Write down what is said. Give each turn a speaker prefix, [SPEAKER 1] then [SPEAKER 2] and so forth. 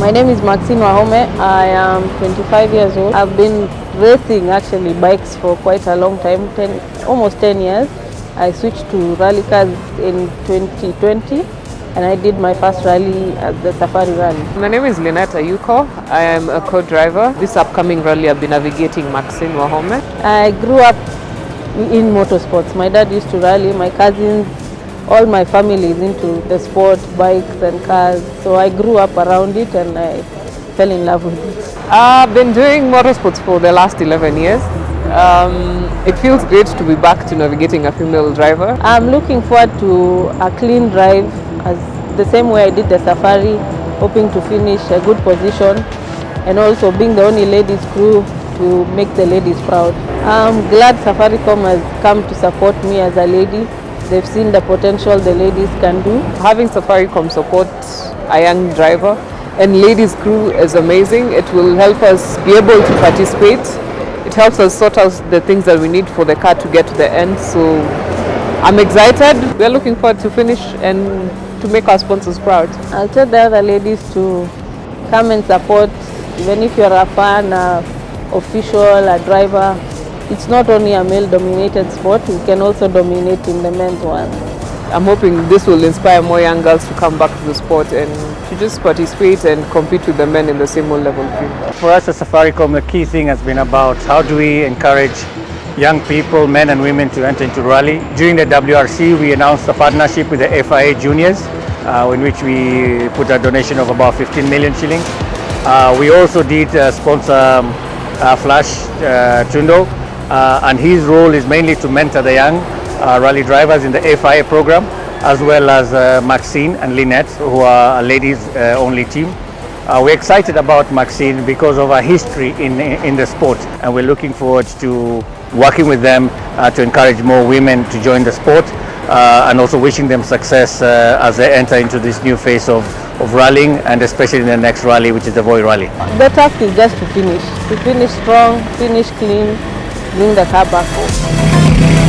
[SPEAKER 1] My name is Maxine Wahome. I am 25 years old. I've been racing actually bikes for quite a long time, almost 10 years. I switched to rally cars in 2020 and I did my first rally at the Safari Rally.
[SPEAKER 2] My name is Linet Ayuko. I am a co-driver. This upcoming rally I've been navigating Maxine Wahome.
[SPEAKER 1] I grew up in motorsports. My dad used to rally, my cousins, all my family is into the sport, bikes and cars. So I grew up around it and I fell in love with it.
[SPEAKER 2] I've been doing motorsports for the last 11 years. It feels great to be back to navigating a female driver.
[SPEAKER 1] I'm looking forward to a clean drive as the same way I did the Safari, hoping to finish a good position and also being the only ladies crew to make the ladies proud. I'm glad Safaricom has come to support me as a lady. They've seen the potential the ladies can do.
[SPEAKER 2] Having Safaricom support a young driver and ladies crew is amazing. It will help us be able to participate. It helps us sort out the things that we need for the car to get to the end. So I'm excited. We're looking forward to finish and to make our sponsors proud.
[SPEAKER 1] I'll tell the other ladies to come and support, even if you're a fan, a official, a driver. It's not only a male-dominated sport, we can also dominate in the men's one.
[SPEAKER 2] I'm hoping this will inspire more young girls to come back to the sport and to just participate and compete with the men in the same level field.
[SPEAKER 3] For us at Safaricom, the key thing has been about how do we encourage young people, men and women, to enter into rally. During the WRC, we announced a partnership with the FIA Juniors, in which we put a donation of about 15 million shillings. We also did sponsor Flash Chundo, and his role is mainly to mentor the young rally drivers in the FIA program, as well as Maxine and Linet, who are a ladies only team. We're excited about Maxine because of her history in the sport, and we're looking forward to working with them to encourage more women to join the sport, and also wishing them success as they enter into this new phase of rallying, and especially in the next rally, which is the Voi Rally.
[SPEAKER 1] The task is just to finish strong, finish clean, bring the car back home.